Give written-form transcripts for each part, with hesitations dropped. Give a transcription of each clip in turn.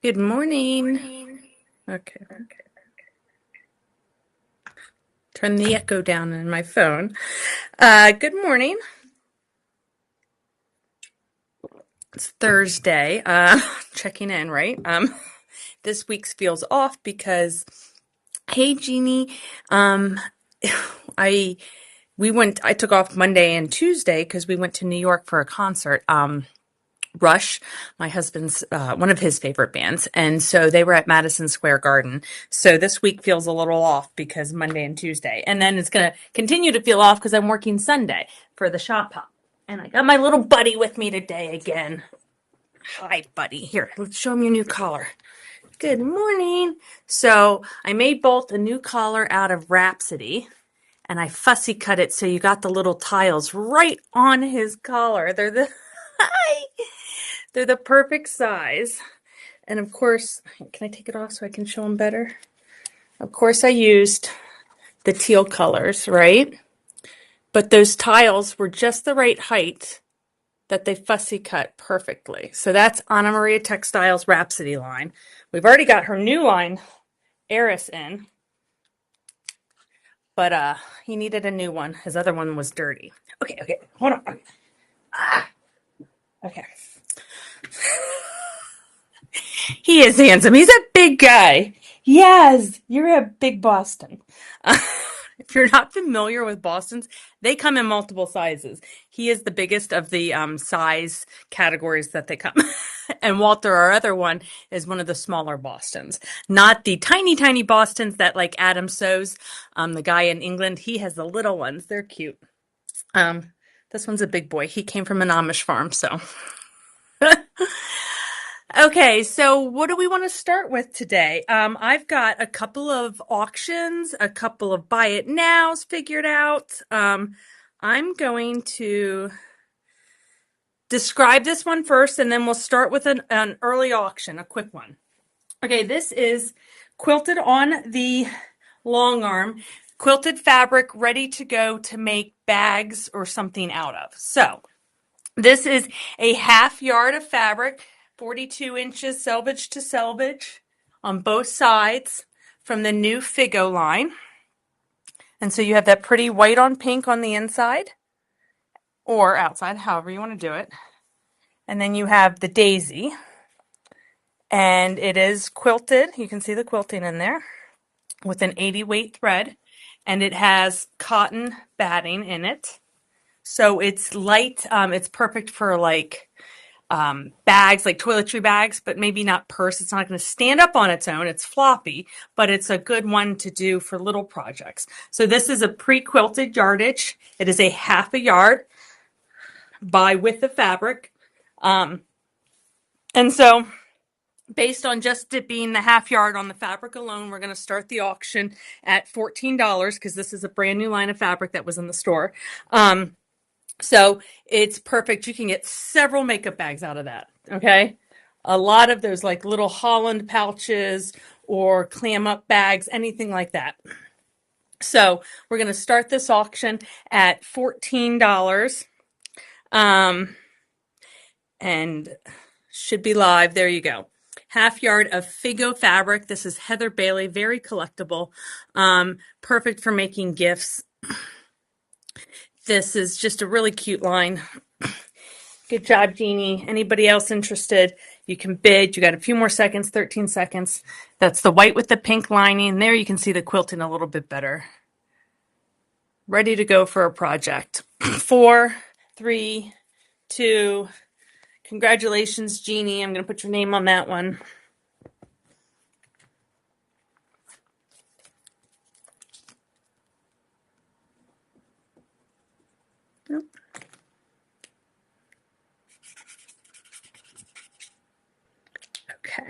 Good morning. Okay, turn the echo down in my phone. Good morning. It's Thursday. Checking in, right? This week's feels off because, hey, Jeannie, um, I I took off Monday and Tuesday because we went to New York for a concert. Rush, my husband's one of his favorite bands, and so they were at Madison Square Garden. So this week feels a little off because Monday and Tuesday, and then it's gonna continue to feel off because I'm working Sunday for the shop hop. And I got my little buddy with me today again. Hi, buddy. Here, let's show him your new collar. Good morning. So I made Bolt a new collar out of Rhapsody, and I fussy cut it so you got the little tiles right on his collar. Hi. They're the perfect size. And of course, can I take it off so I can show them better? Of course, I used the teal colors, right? But those tiles were just the right height that they fussy cut perfectly. So that's Anna Maria Textiles Rhapsody line. We've already got her new line, Eris, in, but he needed a new one. His other one was dirty. Okay, hold on. Okay. He is handsome. He's a big guy. Yes, you're a big Boston. If you're not familiar with Bostons, they come in multiple sizes. He is the biggest of the size categories that they come. And Walter, our other one, is one of the smaller Bostons. Not the tiny, tiny Bostons that like Adam sews. The guy in England, he has the little ones. They're cute. This one's a big boy. He came from an Amish farm, so. Okay, so what do we want to start with today? I've got a couple of auctions, a couple of buy it nows figured out. I'm going to describe this one first, and then we'll start with an early auction, a quick one. Okay, this is quilted on the long arm, quilted fabric ready to go to make bags or something out of. So this is a half yard of fabric, 42 inches selvage to selvage on both sides from the new Figo line. And so you have that pretty white on pink on the inside or outside, however you want to do it. And then you have the daisy. And it is quilted. You can see the quilting in there with an 80 weight thread. And it has cotton batting in it. So it's light. It's perfect for like bags, like toiletry bags, but maybe not purse. It's not going to stand up on its own. It's floppy, but it's a good one to do for little projects. So this is a pre-quilted yardage. It is a half a yard by width of fabric. And so based on just it being the half yard on the fabric alone, we're going to start the auction at $14 because this is a brand new line of fabric that was in the store. So it's perfect. You can get several makeup bags out of that. Okay. A lot of those like little Holland pouches or clam up bags, anything like that. So we're going to start this auction at $14. And should be live. There you go. Half yard of Figo fabric. This is Heather Bailey, very collectible. Perfect for making gifts. This is just a really cute line. Good job, Jeannie. Anybody else interested? You can bid. You got a few more seconds, 13 seconds. That's the white with the pink lining. There you can see the quilting a little bit better. Ready to go for a project. 4, 3, 2. Congratulations, Jeannie. I'm going to put your name on that one. Okay.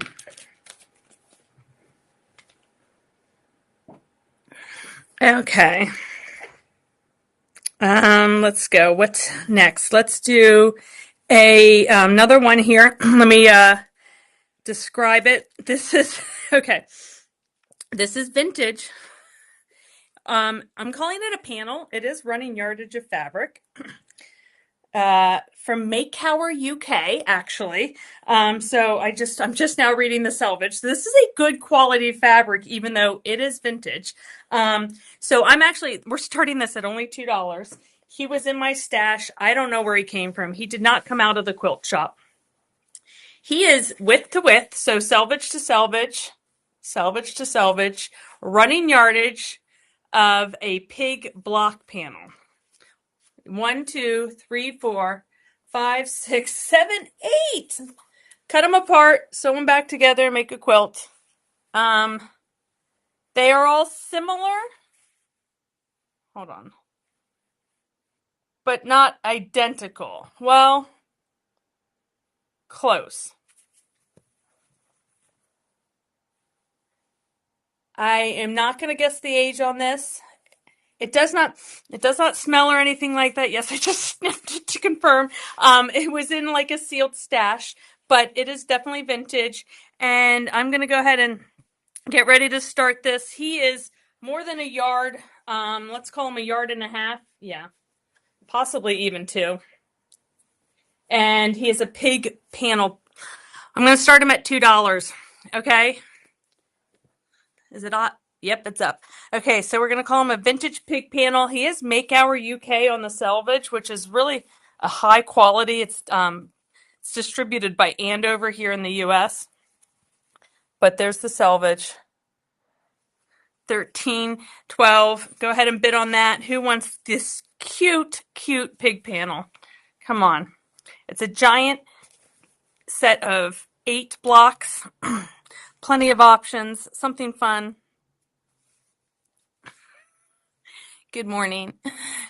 Okay. Let's go. What's next? Let's do another one here. Let me describe it. This is okay. This is vintage. I'm calling it a panel. It is running yardage of fabric. from Makeower UK, actually. So I'm just now reading the selvage. So this is a good quality fabric, even though it is vintage. So we're starting this at only $2. He was in my stash. I don't know where he came from. He did not come out of the quilt shop. He is width to width, so selvage to selvage, selvage to selvage, running yardage of a pig block panel. 1, 2, 3, 4, 5, 6, 7, 8. Cut them apart, sew them back together, make a quilt. They are all similar. Hold on. But not identical. Well, close. I am not going to guess the age on this. It does not smell or anything like that. Yes, I just sniffed it to confirm. It was in like a sealed stash, but it is definitely vintage. And I'm going to go ahead and get ready to start this. He is more than a yard. Let's call him a yard and a half. Yeah, possibly even 2. And he is a pig panel. I'm going to start him at $2. Okay. Is it up? Yep, it's up. Okay, so we're going to call him a vintage pig panel. He is Makeower UK on the selvage, which is really a high quality. It's distributed by Andover here in the US. But there's the selvage. 13, 12. Go ahead and bid on that. Who wants this cute, cute pig panel? Come on. It's a giant set of 8 blocks. Plenty of options. Something fun. Good morning.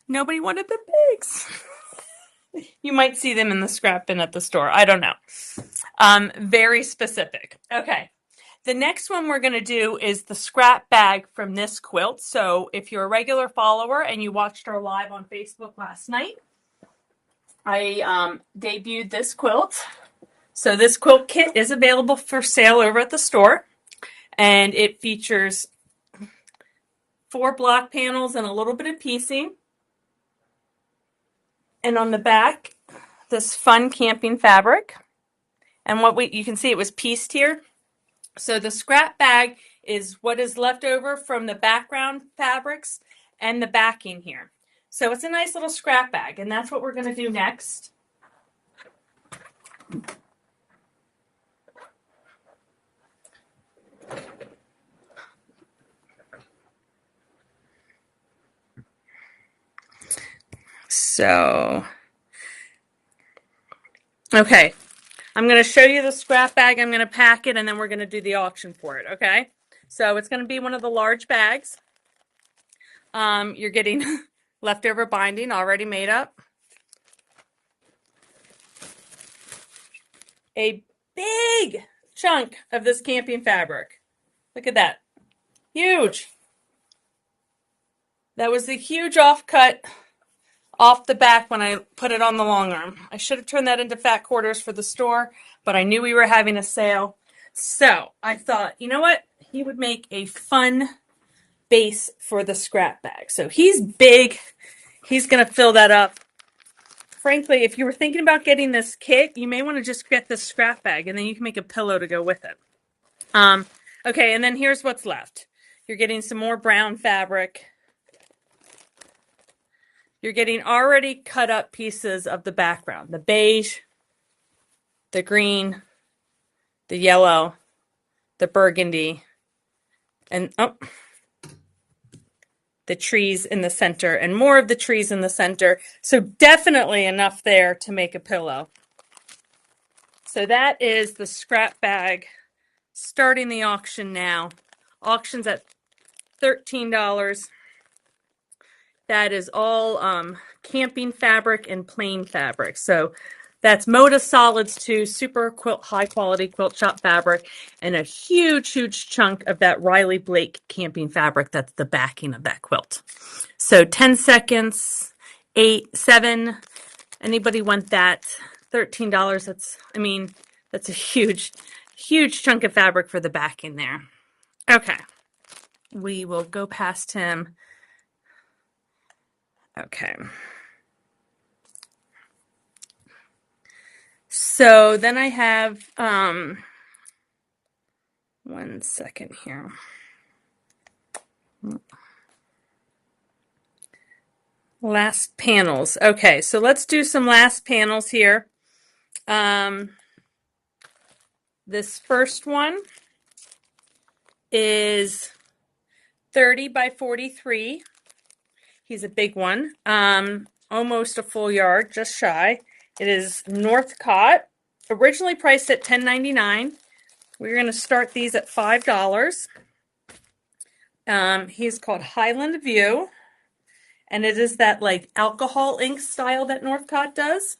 Nobody wanted the pigs. You might see them in the scrap bin at the store. I don't know. Very specific. Okay. The next one we're going to do is the scrap bag from this quilt. So if you're a regular follower and you watched our live on Facebook last night, I debuted this quilt. So this quilt kit is available for sale over at the store. And it features 4 block panels and a little bit of piecing. And on the back, this fun camping fabric. And you can see it was pieced here. So the scrap bag is what is left over from the background fabrics and the backing here. So it's a nice little scrap bag, and that's what we're going to do next. So, okay, I'm going to show you the scrap bag. I'm going to pack it, and then we're going to do the auction for it, okay? So it's going to be one of the large bags. You're getting leftover binding already made up. A big chunk of this camping fabric. Look at that. Huge. That was the huge offcut off the back when I put it on the long arm. I should have turned that into fat quarters for the store, but I knew we were having a sale. So I thought, you know what? He would make a fun base for the scrap bag. So he's big. He's going to fill that up. Frankly, if you were thinking about getting this kit, you may want to just get this scrap bag, and then you can make a pillow to go with it. Okay, and then here's what's left. You're getting some more brown fabric. You're getting already cut up pieces of the background. The beige, the green, the yellow, the burgundy, and the trees in the center, and more of the trees in the center. So definitely enough there to make a pillow. So that is the scrap bag. Starting the auction now. Auction's at $13. That is all camping fabric and plain fabric. So that's Moda Solids 2 super quilt, high quality quilt shop fabric, and a huge, huge chunk of that Riley Blake camping fabric. That's the backing of that quilt. So 10 seconds, 8, 7. Anybody want that? $13. That's a huge, huge chunk of fabric for the backing there. Okay. We will go past him. Okay. So then I have, 1 second here. Last panels. Okay, so let's do some last panels here. This first one is 30 by 43. He's a big one. Almost a full yard, just shy. It is Northcott. Originally priced at $10.99. We're going to start these at $5. He's called Highland View, and it is that like alcohol ink style that Northcott does.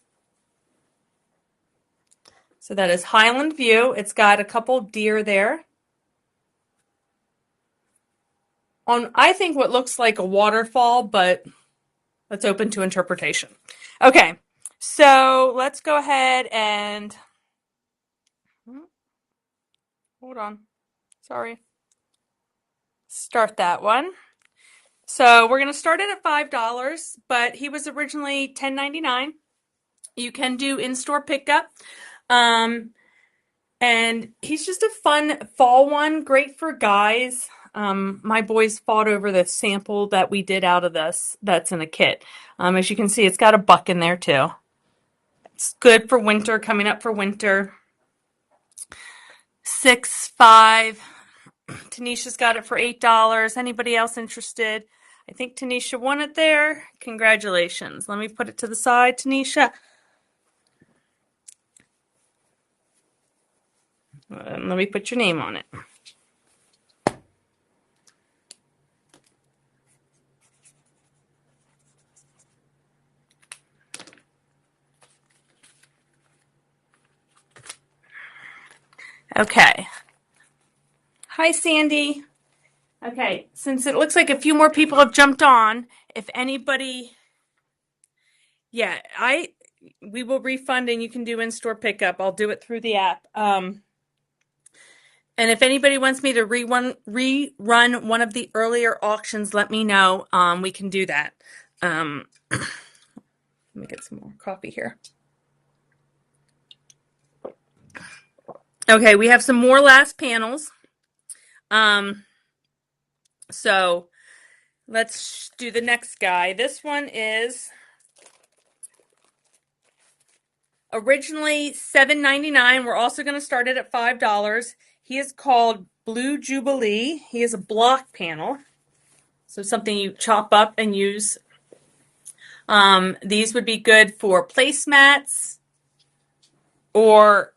So that is Highland View. It's got a couple deer there. On, I think, what looks like a waterfall, but that's open to interpretation. Okay, so let's go ahead and hold on. Sorry. Start that one. So we're going to start it at $5, but he was originally $10.99. You can do in-store pickup. And he's just a fun fall one, great for guys. My boys fought over the sample that we did out of this that's in a kit. As you can see, it's got a buck in there too. It's good for winter, coming up for winter. 6.5. Tanisha's got it for $8. Anybody else interested? I think Tanisha won it there. Congratulations. Let me put it to the side, Tanisha. Let me put your name on it. Okay. Hi, Sandy. Okay, since it looks like a few more people have jumped on, if anybody, yeah, we will refund and you can do in-store pickup. I'll do it through the app. And if anybody wants me to rerun one of the earlier auctions, let me know. We can do that. Let me get some more coffee here. Okay, we have some more last panels. So let's do the next guy. This one is originally $7.99. We're also going to start it at $5. He is called Blue Jubilee. He is a block panel, so something you chop up and use. These would be good for placemats or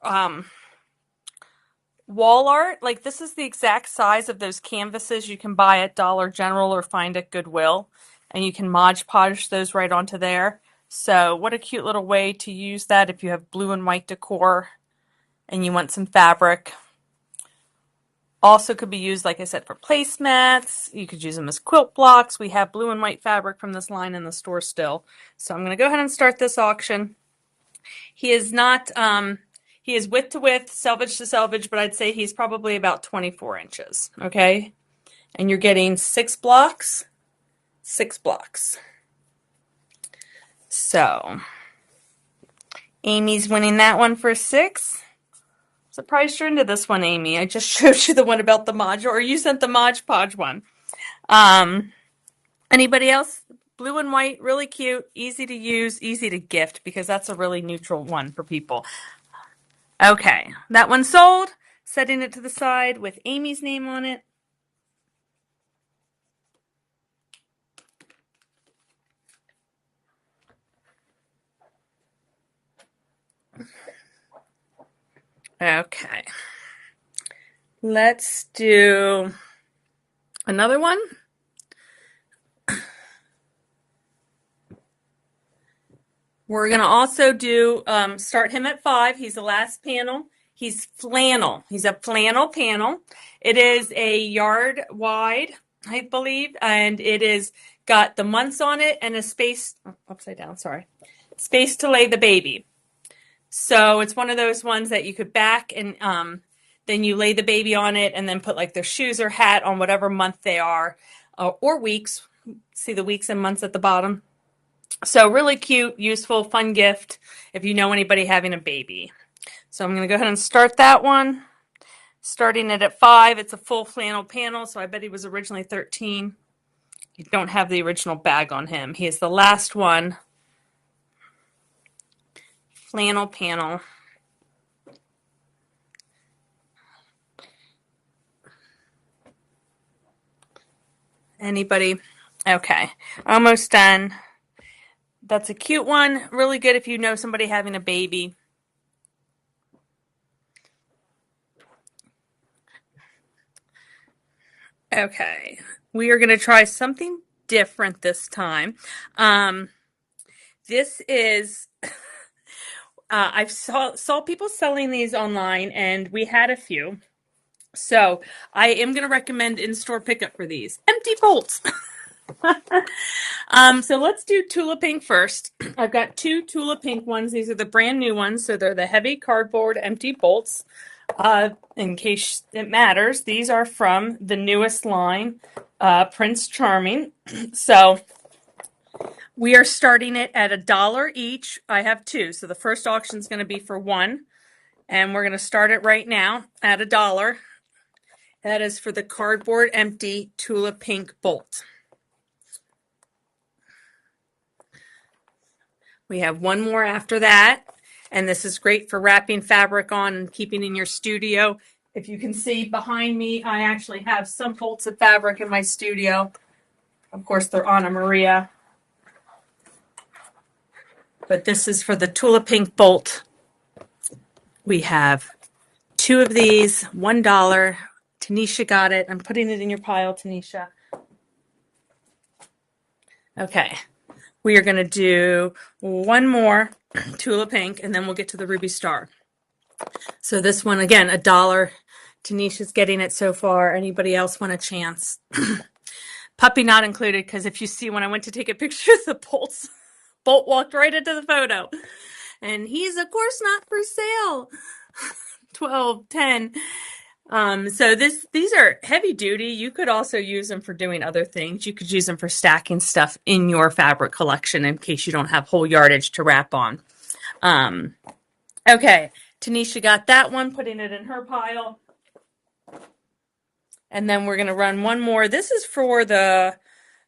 wall art. Like, this is the exact size of those canvases you can buy at Dollar General or find at Goodwill, and you can Mod Podge those right onto there. So what a cute little way to use that if you have blue and white decor and you want some fabric. Also could be used, like I said, for placemats. You could use them as quilt blocks. We have blue and white fabric from this line in the store still. So I'm going to go ahead and start this auction. He is not, he is width to width, selvage to selvage, but I'd say he's probably about 24 inches, okay? And you're getting 6 blocks, 6 blocks. So, Amy's winning that one for 6. Surprised you're into this one, Amy. I just showed you the one about the module, or you sent the Mod Podge one. Anybody else? Blue and white, really cute, easy to use, easy to gift, because that's a really neutral one for people. Okay, that one sold. Setting it to the side with Amy's name on it. Okay. Let's do another one. We're going to also do, start him at 5. He's the last panel. He's flannel. He's a flannel panel. It is a yard wide, I believe, and it is got the months on it and a space, upside down, sorry, space to lay the baby. So it's one of those ones that you could back and then you lay the baby on it and then put like their shoes or hat on whatever month they are, or weeks. See the weeks and months at the bottom? So really cute, useful, fun gift if you know anybody having a baby. So I'm going to go ahead and start that one. Starting it at 5. It's a full flannel panel, so I bet he was originally 13. You don't have the original bag on him. He is the last one. Flannel panel. Anybody? Okay, almost done. That's a cute one. Really good if you know somebody having a baby. Okay, we are going to try something different this time. This is I saw people selling these online, and we had a few. So I am going to recommend in-store pickup for these. Empty bolts. So let's do Tula Pink first. I've got 2 Tula Pink ones. These are the brand new ones. So they're the heavy cardboard empty bolts. In case it matters, these are from the newest line, Prince Charming. So we are starting it at $1 each. I have 2. So the first auction is going to be for 1. And we're going to start it right now at $1. That is for the cardboard empty Tula Pink bolt. We have 1 more after that, and this is great for wrapping fabric on and keeping in your studio. If you can see behind me, I actually have some bolts of fabric in my studio. Of course, they're Anna Maria. But this is for the Tula Pink bolt. We have 2 of these, $1. Tanisha got it. I'm putting it in your pile, Tanisha. Okay. We are going to do 1 more Tula Pink, and then we'll get to the Ruby Star. So this one, again, $1. Tanisha's getting it so far. Anybody else want a chance? Puppy not included, because if you see when I went to take a picture of the bolt walked right into the photo. And he's, of course, not for sale. 12, 10. So these are heavy duty. You could also use them for doing other things. You could use them for stacking stuff in your fabric collection in case you don't have whole yardage to wrap on. Okay, Tanisha got that one, putting it in her pile. And then we're going to run 1 more. This is for the,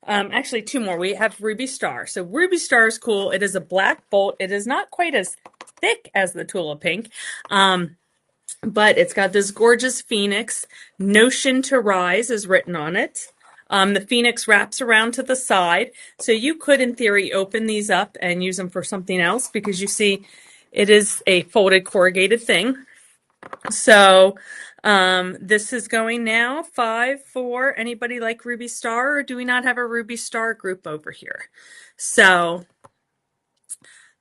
actually 2 more. We have Ruby Star. So Ruby Star is cool. It is a black bolt. It is not quite as thick as the Tula Pink. But it's got this gorgeous phoenix. Notion to Rise is written on it. The phoenix wraps around to the side. So you could, in theory, open these up and use them for something else because you see it is a folded corrugated thing. So this is going now 5, 4. Anybody like Ruby Star, or do we not have a Ruby Star group over here? So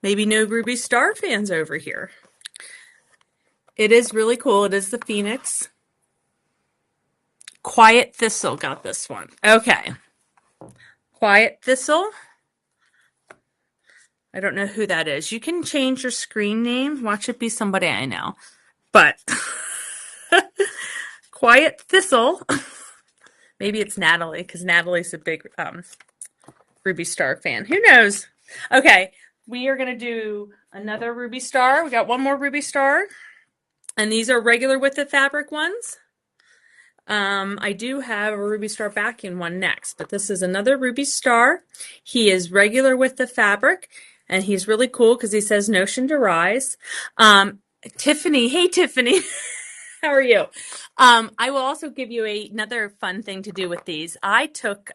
maybe no Ruby Star fans over here. It is really cool. It is the Phoenix. Quiet Thistle got this one. Okay. Quiet Thistle. I don't know who that is. You can change your screen name. Watch it be somebody I know. But Quiet Thistle. Maybe it's Natalie, because Natalie's a big Ruby Star fan. Who knows? Okay. We are going to do another Ruby Star. We got 1 more Ruby Star. And these are regular width of fabric ones. I do have a Ruby Star backing one next, but this is another Ruby Star. He is regular width of fabric, and he's really cool because he says Notion to Rise. Tiffany, hey Tiffany, how are you? I will also give you another fun thing to do with these. I took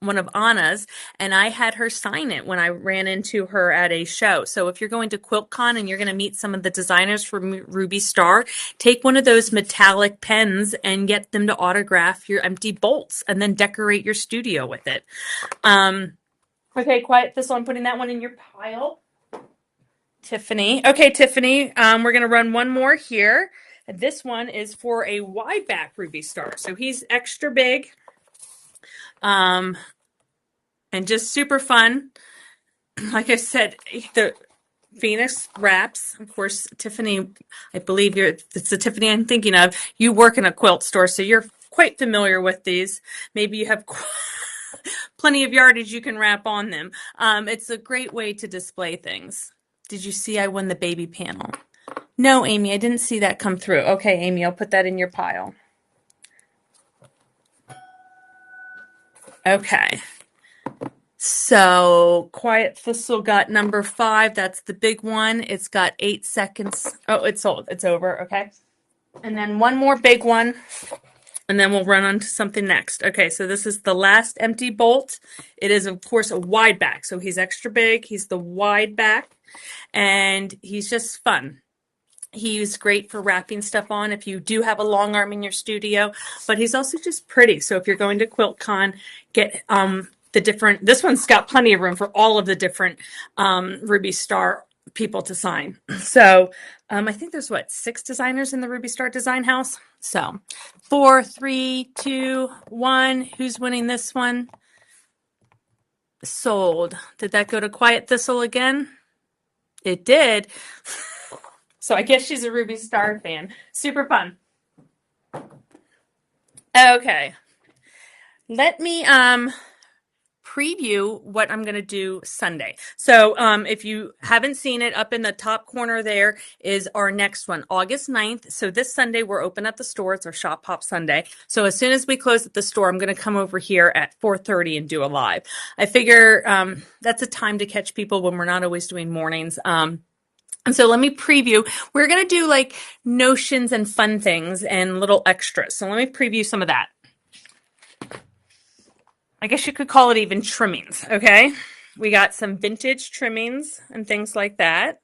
one of Anna's, and I had her sign it when I ran into her at a show. So if you're going to QuiltCon and you're going to meet some of the designers from Ruby Star, take one of those metallic pens and get them to autograph your empty bolts and then decorate your studio with it. Okay, Quiet Thistle, I'm putting that one in your pile. Tiffany. Okay, Tiffany, we're going to run 1 more here. This one is for a wide back Ruby Star. So he's extra big. And just super fun. Like I said, the Phoenix wraps. Of course, Tiffany, I believe it's the Tiffany I'm thinking of. You work in a quilt store, so you're quite familiar with these. Maybe you have plenty of yardage you can wrap on them. It's a great way to display things. Did you see I won the baby panel? No, Amy, I didn't see that come through. Okay, Amy, I'll put that in your pile. Okay. So Quiet Thistle got number 5. That's the big one. It's got 8 seconds. Oh, it's sold. It's over. Okay. And then one more big one. And then we'll run on to something next. Okay, so this is the last empty bolt. It is, of course, a wide back. So he's extra big. He's the wide back. And he's just fun. He's great for wrapping stuff on if you do have a long arm in your studio, but he's also just pretty. So if you're going to QuiltCon, get the different, this one's got plenty of room for all of the different Ruby Star people to sign. So I think there's 6 designers in the Ruby Star Design House. So 4, 3, 2, 1. Who's winning this one? Sold. Did that go to Quiet Thistle again? It did. So I guess she's a Ruby Star fan. Super fun. Okay. Let me preview what I'm going to do Sunday. So if you haven't seen it, up in the top corner there is our next one, August 9th. So this Sunday we're open at the store. It's our Shop Pop Sunday. So as soon as we close at the store, I'm going to come over here at 4:30 and do a live. I figure that's a time to catch people when we're not always doing mornings. And so let me preview. We're going to do like notions and fun things and little extras. So let me preview some of that. I guess you could call it even trimmings, okay? We got some vintage trimmings and things like that.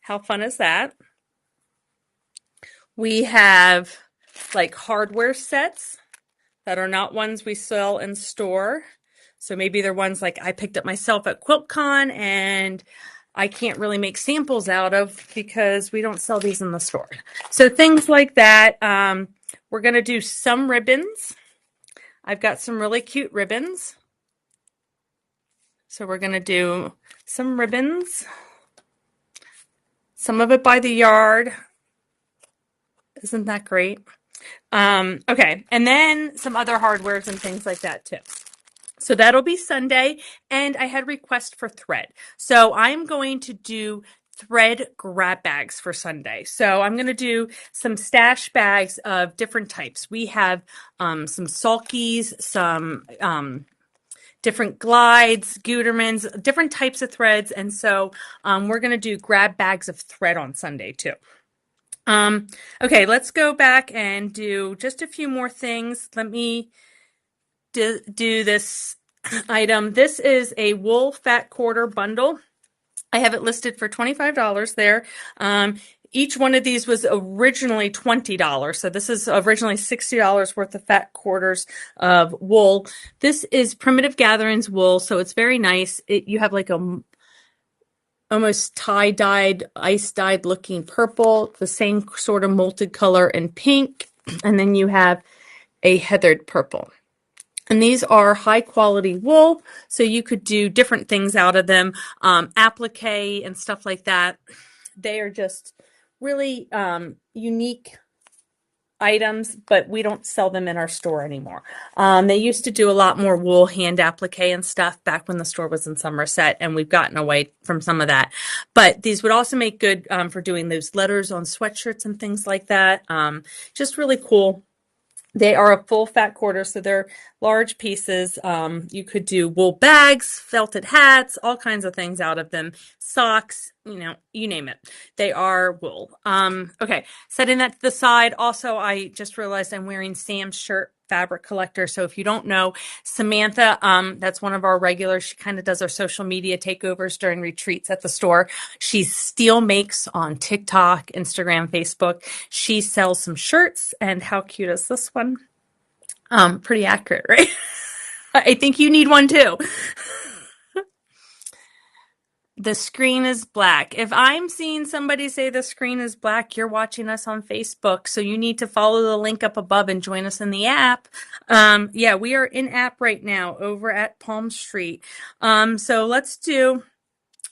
How fun is that? We have like hardware sets that are not ones we sell in store. So maybe they're ones like I picked up myself at QuiltCon and I can't really make samples out of because we don't sell these in the store. So things like that. We're going to do some ribbons. I've got some really cute ribbons. So we're going to do some ribbons. Some of it by the yard. Isn't that great? Okay, and then some other hardwares and things like that too. So that'll be Sunday, and I had requests for thread. So I'm going to do thread grab bags for Sunday. So I'm going to do some stash bags of different types. We have some sulkies, some different glides, Gutermans, different types of threads. And so we're going to do grab bags of thread on Sunday too. Okay, let's go back and do just a few more things. Let me do this item. This is a wool fat quarter bundle. I have it listed for $25 there. Each one of these was originally $20. So this is originally $60 worth of fat quarters of wool. This is Primitive Gatherings wool, so it's very nice. You have like a almost tie-dyed, ice-dyed looking purple, the same sort of molted color in pink, and then you have a heathered purple. And these are high quality wool, so you could do different things out of them, applique and stuff like that. They are just really unique items, but we don't sell them in our store anymore. They used to do a lot more wool hand applique and stuff back when the store was in Somerset, and we've gotten away from some of that. But these would also make good for doing those letters on sweatshirts and things like that. Just really cool. They are a full fat quarter, so they're large pieces. You could do wool bags, felted hats, all kinds of things out of them. Socks, you name it. They are wool. Okay, setting that to the side. Also, I just realized I'm wearing Sam's shirt, Fabric Collector. So if you don't know, Samantha, that's one of our regulars. She kind of does our social media takeovers during retreats at the store. She still makes on TikTok, Instagram, Facebook. She sells some shirts, and how cute is this one? Pretty accurate, right? I think you need one too. The screen is black. If I'm seeing somebody say the screen is black, you're watching us on Facebook. So you need to follow the link up above and join us in the app. Yeah, we are in app right now over at Palm Street. So let's do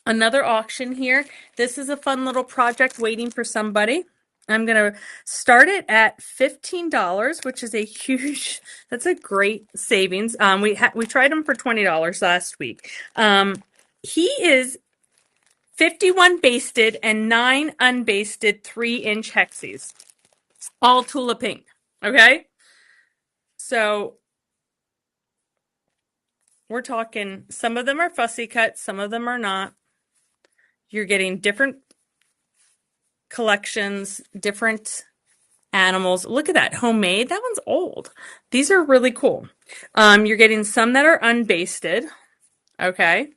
another auction here. This is a fun little project waiting for somebody. I'm going to start it at $15, which is a huge, that's a great savings. We tried him for $20 last week. He is 51 basted and 9 unbasted 3-inch hexies, all Tula pink. Okay? So we're talking, some of them are fussy cut, some of them are not. You're getting different collections, different animals. Look at that, homemade. That one's old. These are really cool. You're getting some that are unbasted, okay?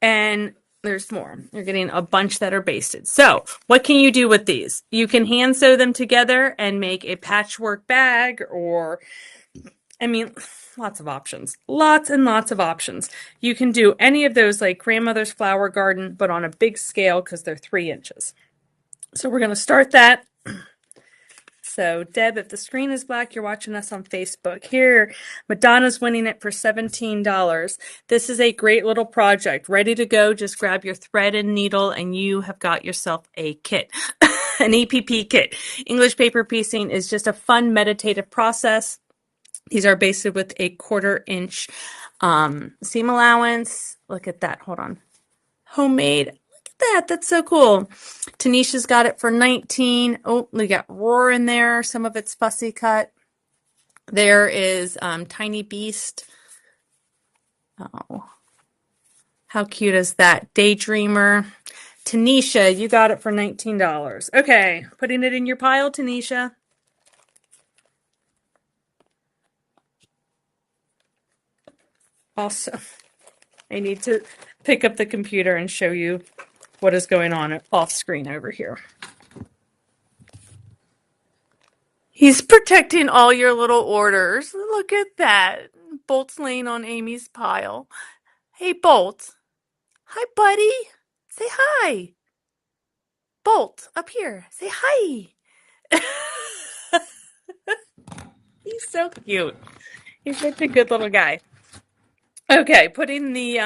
And there's more. You're getting a bunch that are basted. So what can you do with these? You can hand sew them together and make a patchwork bag, or, I mean, lots of options. Lots and lots of options. You can do any of those like grandmother's flower garden, but on a big scale because they're 3 inches. So we're going to start that. So, Deb, if the screen is black, you're watching us on Facebook. Here, Madonna's winning it for $17. This is a great little project. Ready to go. Just grab your thread and needle, and you have got yourself a kit, an EPP kit. English paper piecing is just a fun meditative process. These are basted with a 1/4 inch seam allowance. Look at that. Hold on. Homemade. That's so cool. Tanisha's got it for 19. Oh, we got Roar in there. Some of it's fussy cut. There is Tiny Beast. Oh, how cute is that? Daydreamer. Tanisha, you got it for $19. Okay, putting it in your pile, Tanisha. Also, I need to pick up the computer and show you what is going on off screen over here. He's protecting all your little orders. Look at that. Bolt's laying on Amy's pile. Hey, Bolt. Hi, buddy. Say hi. Bolt, up here. Say hi. He's so cute. He's such a good little guy. Okay, putting the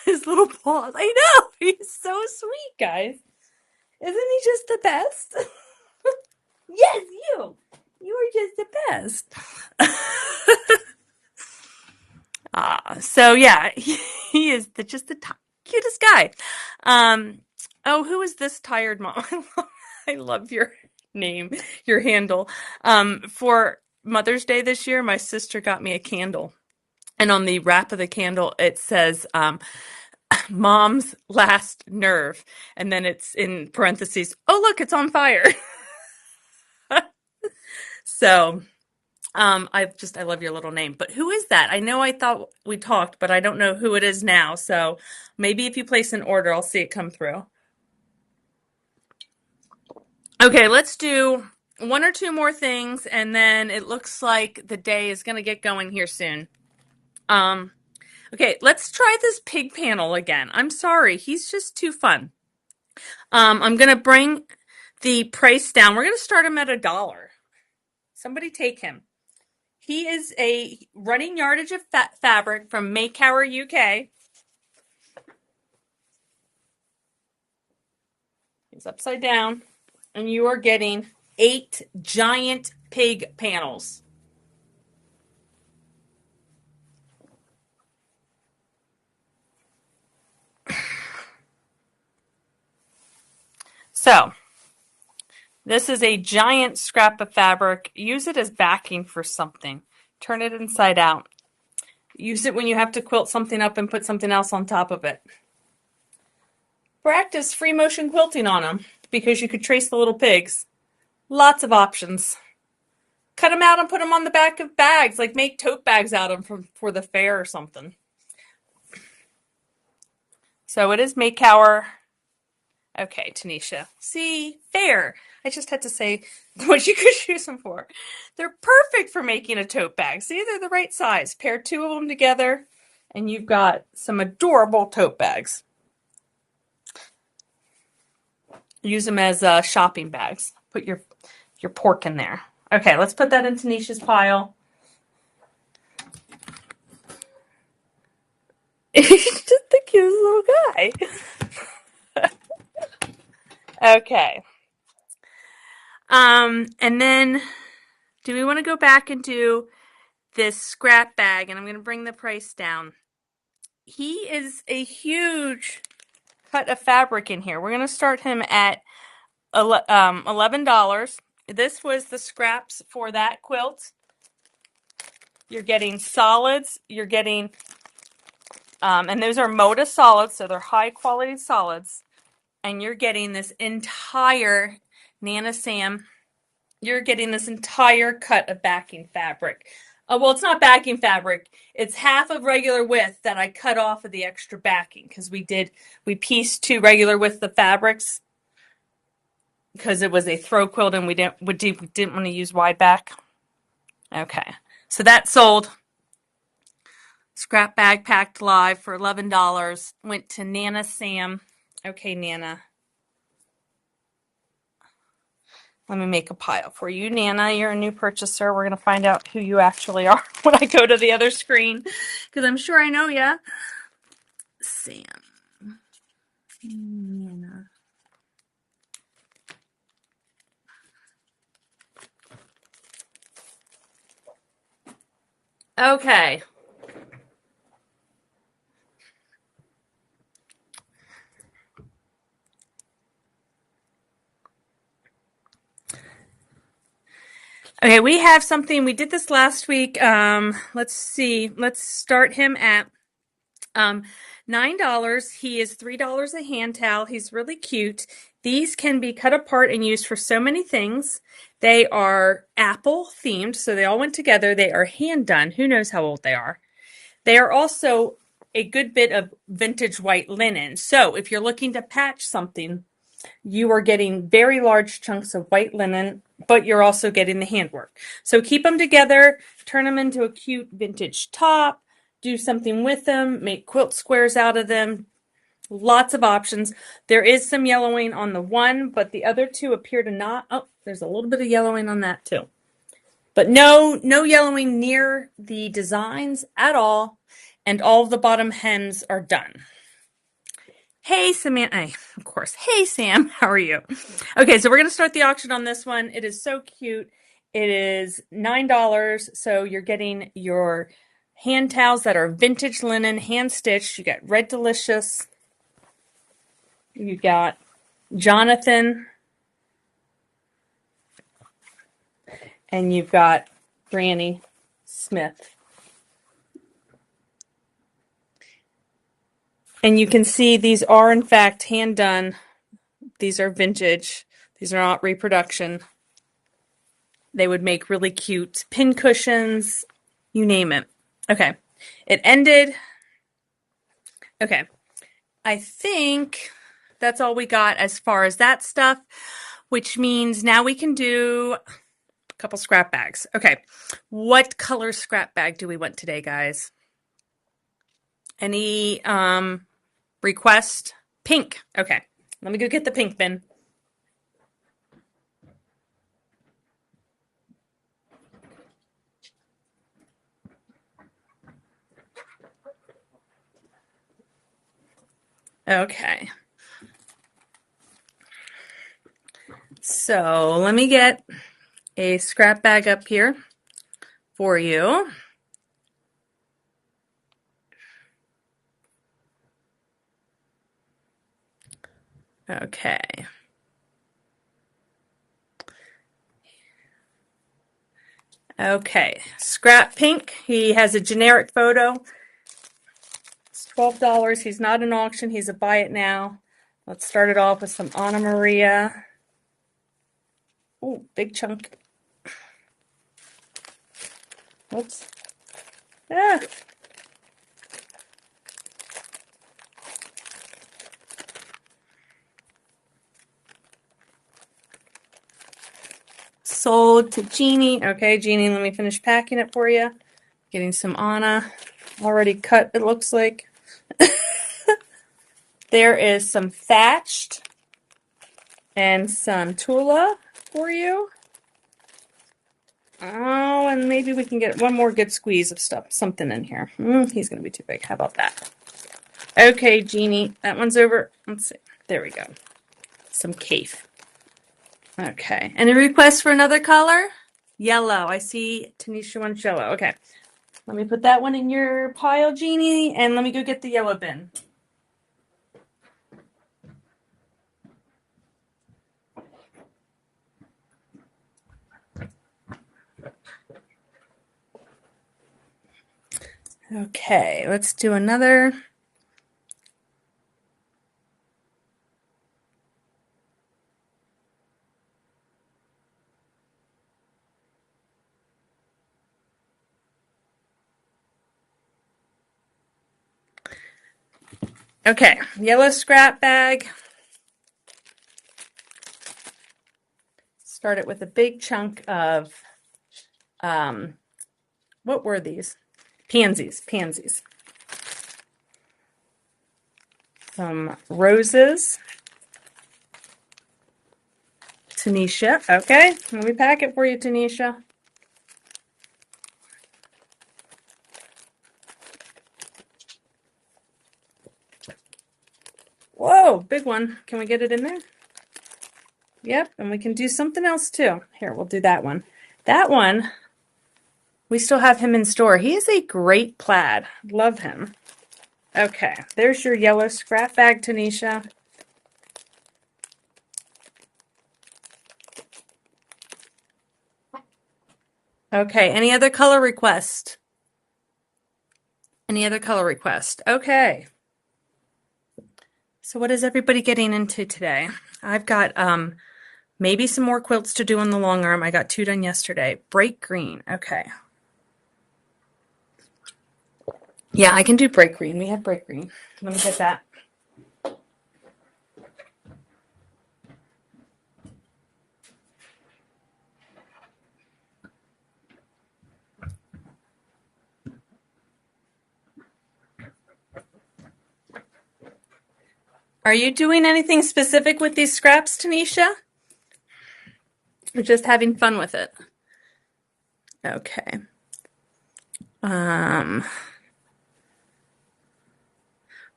his little paws. I know. He's so sweet, guys. Isn't he just the best? Yes, you. You are just the best. So yeah, he is just the cutest guy. Oh, who is this tired mom? I love your name, your handle. For Mother's Day this year, my sister got me a candle. And on the wrap of the candle, it says, Mom's last nerve. And then it's in parentheses, oh, look, it's on fire. So, I love your little name. But who is that? I know I thought we talked, but I don't know who it is now. So maybe if you place an order, I'll see it come through. Okay, let's do 1 or 2 more things, and then it looks like the day is going to get going here soon. Okay, let's try this pig panel again. I'm sorry, he's just too fun. I'm going to bring the price down. We're going to start him at $1. Somebody take him. He is a running yardage of fabric from Maycower, UK. He's upside down. And you are getting 8 giant pig panels. So, this is a giant scrap of fabric. Use it as backing for something. Turn it inside out. Use it when you have to quilt something up and put something else on top of it. Practice free motion quilting on them because you could trace the little pigs. Lots of options. Cut them out and put them on the back of bags, like make tote bags out of them for the fair or something. So it is Maycower. Okay, Tanisha. See, fair. I just had to say what you could use them for. They're perfect for making a tote bag. See, they're the right size. Pair 2 of them together, and you've got some adorable tote bags. Use them as shopping bags. Put your pork in there. Okay, let's put that in Tanisha's pile. He's just the cutest little guy. Okay. And then do we want to go back and do this scrap bag? And I'm going to bring the price down. He is a huge cut of fabric in here. We're going to start him at $11. This was the scraps for that quilt. You're getting solids. You're getting, and those are Moda solids, so they're high quality solids. And you're getting this entire Nana Sam. You're getting this entire cut of backing fabric. Well, it's not backing fabric. It's half of regular width that I cut off of the extra backing because we pieced 2 regular width of fabrics because it was a throw quilt and we didn't want to use wide back. Okay, so that sold. Scrap bag packed live for $11. Went to Nana Sam. Okay, Nana. Let me make a pile for you. Nana, you're a new purchaser. We're going to find out who you actually are when I go to the other screen. Because I'm sure I know ya. Sam. Nana. Okay. Okay, we have something. We did this last week. Let's see. Let's start him at $9. He is $3 a hand towel. He's really cute. These can be cut apart and used for so many things. They are apple themed, so they all went together. They are hand done. Who knows how old they are? They are also a good bit of vintage white linen. So if you're looking to patch something, you are getting very large chunks of white linen, but you're also getting the handwork. So keep them together, turn them into a cute vintage top, do something with them, make quilt squares out of them. Lots of options. There is some yellowing on the one, but the other 2 appear to not. Oh, there's a little bit of yellowing on that too. But no yellowing near the designs at all, and all of the bottom hems are done. Hey, Samantha, of course. Hey, Sam, how are you? Okay, so we're going to start the auction on this one. It is so cute. It is $9, so you're getting your hand towels that are vintage linen, hand-stitched. You got Red Delicious. You got Jonathan. And you've got Granny Smith. And you can see these are, in fact, hand done. These are vintage. These are not reproduction. They would make really cute pin cushions, you name it. Okay, it ended. Okay, I think that's all we got as far as that stuff, which means now we can do a couple scrap bags. Okay, what color scrap bag do we want today, guys? Any request? Pink. Okay, let me go get the pink bin. Okay. So let me get a scrap bag up here for you. Okay. Okay, scrap pink. He has a generic photo. It's $12. He's not an auction. He's a buy it now. Let's start it off with some Anna Maria. Oh, big chunk. Whoops. Ah. Sold to Jeannie. Okay, Jeannie, let me finish packing it for you. Getting some Anna already cut, it looks like. There is some thatched and some Tula for you. Oh, and maybe we can get one more good squeeze of stuff, something in here. He's going to be too big. How about that? Okay, Jeannie, that one's over. Let's see. There we go. Some Kafe. Okay. Any requests for another color? Yellow. I see Tanisha wants yellow. Okay. Let me put that one in your pile, Jeannie, and let me go get the yellow bin. Okay, let's do another. Okay, yellow scrap bag. Start it with a big chunk of, what were these? Pansies. Some roses. Tanisha. Okay, let me pack it for you, Tanisha. Whoa, big one. Can we get it in there? Yep, and we can do something else too. Here, we'll do that one. That one, we still have him in store. He is a great plaid. Love him. Okay, there's your yellow scrap bag, Tanisha. Okay, any other color request? Any other color request? Okay. So what is everybody getting into today? I've got maybe some more quilts to do on the long arm. I got 2 done yesterday. Bright green. Okay. Yeah, I can do bright green. We have bright green. Let me get that. Are you doing anything specific with these scraps, Tanisha? Or just having fun with it? Okay. We're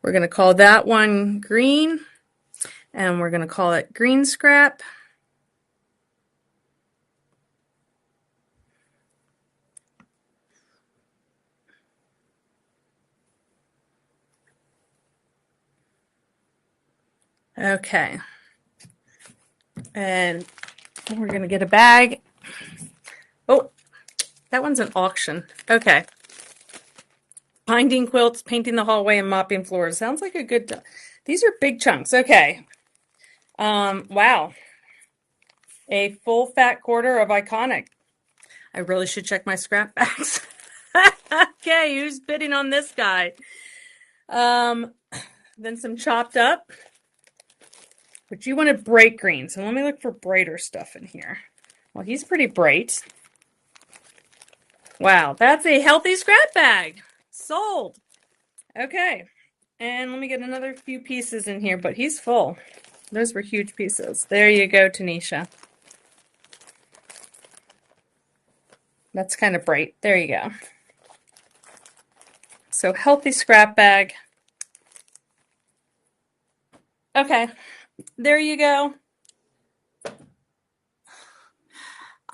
going to call that one green, and we're going to call it green scrap. Okay. And we're going to get a bag. Oh, that one's an auction. Okay. Binding quilts, painting the hallway, and mopping floors. Sounds like a good... These are big chunks. Okay. Wow. A full fat quarter of Iconic. I really should check my scrap bags. Okay, who's bidding on this guy? Then some chopped up. But you wanted bright green, so let me look for brighter stuff in here. Well, he's pretty bright. Wow, that's a healthy scrap bag. Sold. Okay, and let me get another few pieces in here, but he's full. Those were huge pieces. There you go, Tanisha. That's kind of bright. There you go. So healthy scrap bag. Okay, there you go.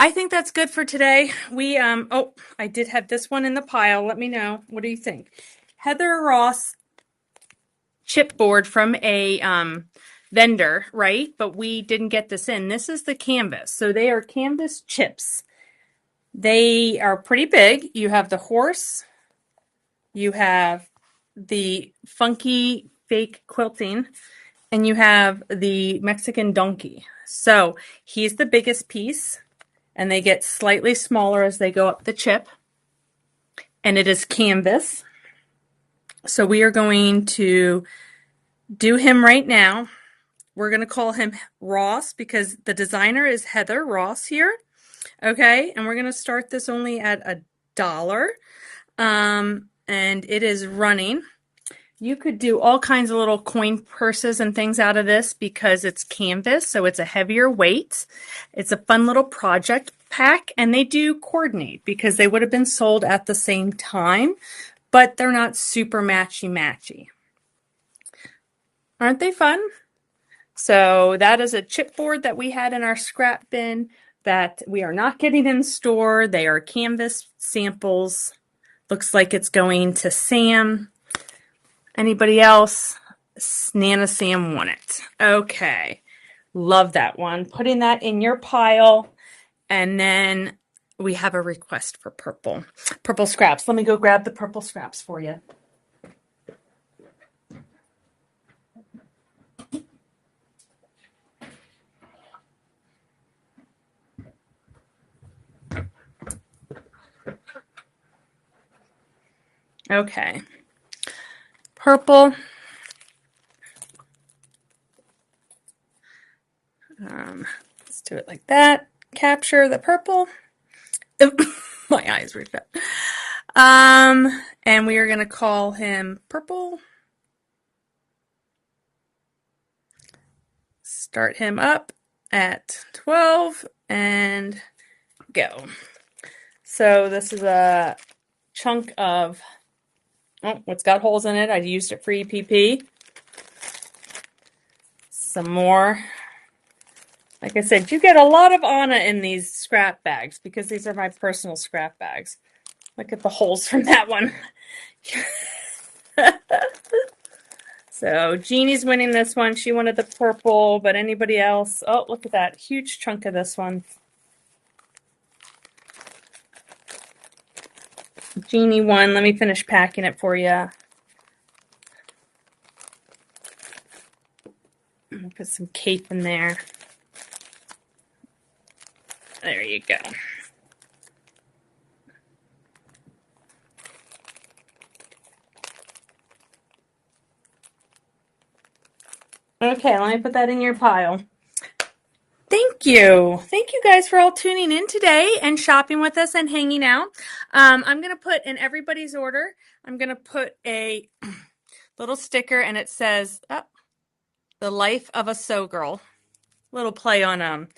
I think that's good for today. We, oh, I did have this one in the pile. Let me know. What do you think? Heather Ross chipboard from a vendor, right? But we didn't get this in. This is the canvas. So they are canvas chips. They are pretty big. You have the horse. You have the funky fake quilting. And you have the Mexican donkey. So he's the biggest piece. And they get slightly smaller as they go up the chip. And it is canvas. So we are going to do him right now. We're going to call him Ross because the designer is Heather Ross here. Okay, and we're going to start this only at $1. And it is running. You could do all kinds of little coin purses and things out of this because it's canvas, so it's a heavier weight. It's a fun little project pack, and they do coordinate because they would have been sold at the same time, but they're not super matchy-matchy. Aren't they fun? So that is a chipboard that we had in our scrap bin that we are not getting in store. They are canvas samples. Looks like it's going to Sam. Anybody else? Nana Sam won it. Okay. Love that one. Putting that in your pile. And then we have a request for purple. Purple scraps. Let me go grab the purple scraps for you. Okay. Purple. Let's do it like that. Capture the purple. My eyes were shut. And we are going to call him Purple. Start him up at 12 and go. So this is a chunk of, oh, it's got holes in it. I used it for EPP. Some more. Like I said, you get a lot of Anna in these scrap bags because these are my personal scrap bags. Look at the holes from that one. So Jeannie's winning this one. She wanted the purple, but anybody else? Oh, look at that huge chunk of this one. Jeannie won. Let me finish packing it for you. Put some cape in there. There you go. Okay, let me put that in your pile. Thank you. Thank you guys for all tuning in today and shopping with us and hanging out. I'm going to put in everybody's order, I'm going to put a little sticker and it says, oh, The Life of a Sew Girl. Little play on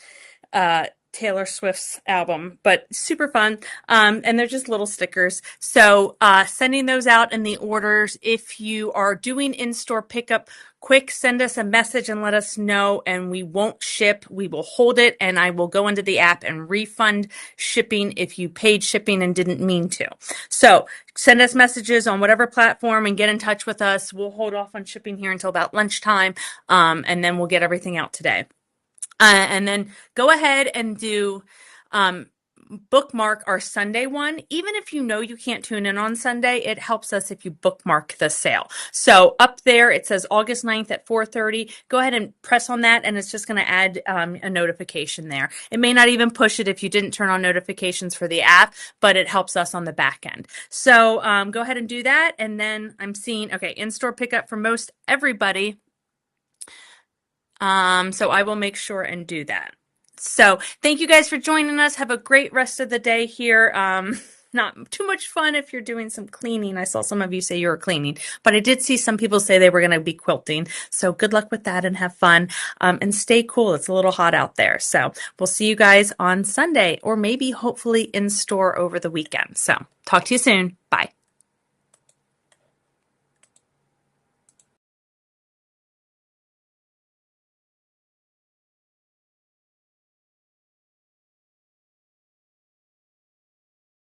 Taylor Swift's album, but super fun. And they're just little stickers. So sending those out in the orders. If you are doing in-store pickup, quick, send us a message and let us know, and we won't ship. We will hold it, and I will go into the app and refund shipping if you paid shipping and didn't mean to. So send us messages on whatever platform and get in touch with us. We'll hold off on shipping here until about lunchtime, and then we'll get everything out today. And then go ahead and do bookmark our Sunday one. Even if you know you can't tune in on Sunday, it helps us if you bookmark the sale. So up there, it says August 9th at 4:30. Go ahead and press on that, and it's just going to add a notification there. It may not even push it if you didn't turn on notifications for the app, but it helps us on the back end. So go ahead and do that. And then I'm seeing, okay, in-store pickup for most everybody. So I will make sure and do that. So thank you guys for joining us. Have a great rest of the day here. Not too much fun if you're doing some cleaning. I saw some of you say you were cleaning, but I did see some people say they were going to be quilting. So good luck with that and have fun, and stay cool. It's a little hot out there. So we'll see you guys on Sunday, or maybe hopefully in store over the weekend. So talk to you soon. Bye.